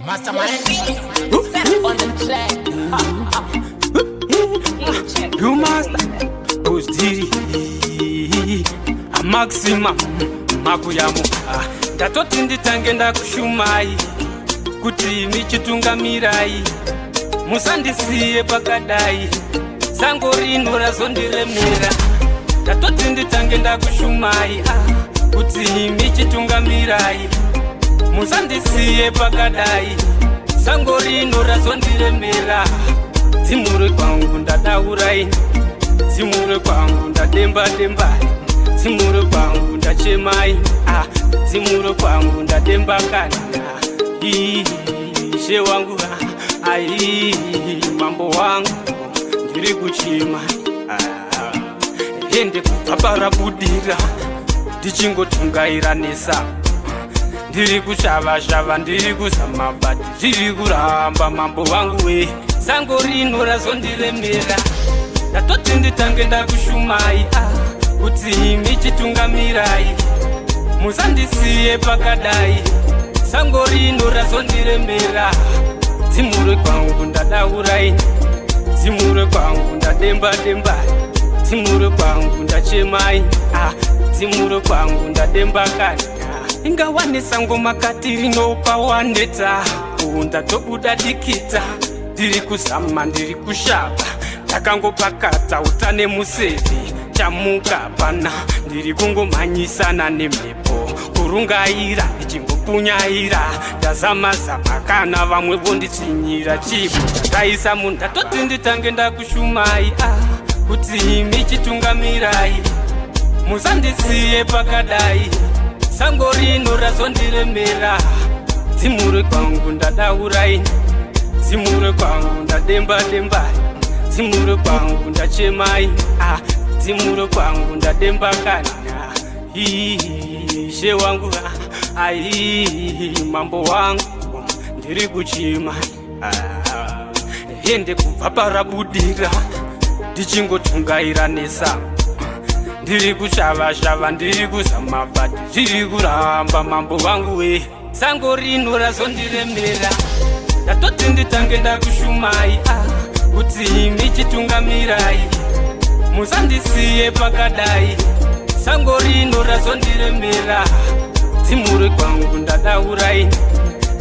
Mastermind on the track. You master Who's Diri A maximum Makuyamu Tatoti nditange ndakushumai Kuti michitunga-mirai Musandisiye pakadai Sango rino razondiremera Tatoti nditange ndakushumai Kuti michitunga-mirai Musandisiye pakadai Sango rino razondiremera Dzimure kwangu ndadaurai Dzimure kwangu ndademba-demba Dzimure kwangu ndachemai Dzimure kwangu ndademba-kana She wangu mambo wangu ndiri kuchima Ende kupapara budira Ndichingotungaira nesa Ndiri kushava-shava, ndiri kuzama bati Ndiri kuramba mambo wangu we Sango rino razondiremera Ndatoti nditange ndakushumai Kuti michitunga-mirai Musandisiye pakadai Sango rino razondiremera Dzimure kwangu ndadaurai Dzimure kwangu ndademba-demba Dzimure kwangu ndachemai Dzimure kwangu ndademba-kana Ingawane sango makati rinopawaneta Ndatobuda dikita Ndiri kuzama ndiri kushava Ndakangopakata utane musevi Chamuka pana Ndiri kungomhanyisana nemhepo Kurungaira ndichingopunyaira Ndazama-zama kana vamwe vonditsinyira chipo Chakaisa munhu ndatoti nditange ndakushumai Kuti michitunga-mirai Musandisiye pakadai Sango rino razondiremera Dzimure kwangu ndadaurai Dzimure kwangu ndademba-demba Dzimure kwangu ndachemai Dzimure kwangu ndademba-kana She wangu mambo wangu ndiri kuchima Ende kupapara budira Ndichingotungaira nesa Ndiri kushava-shava, ndiri kuzama bati Ndiri kuramba mambo wangu we Sango rino razondiremera Ndatoti nditange ndakushumai Kuti michitunga-mirai Musandisiye pakadai Sango rino razondiremera Dzimure kwangu ndadaurai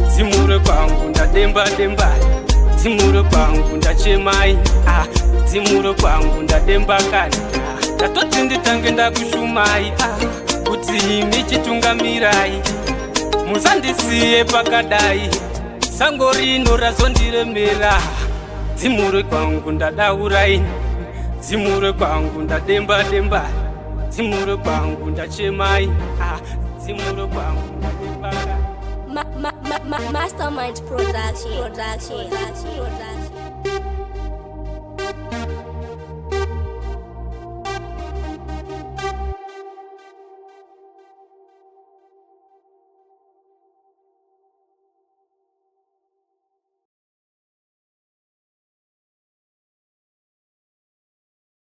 Dzimure kwangu ndademba-demba Dzimure kwangu ndachemai Dzimure kwangu ndademba-kana Ndatoti nditange ndakushumai Kuti michitunga-mirai Musandisiye pakadai Sango rino razondiremera Dzimure kwangu ndadaurai Dzimure kwangu ndademba-demba Dzimure kwangu ndachemai Dzimure kwangu ndademba-kana Mastermind Production.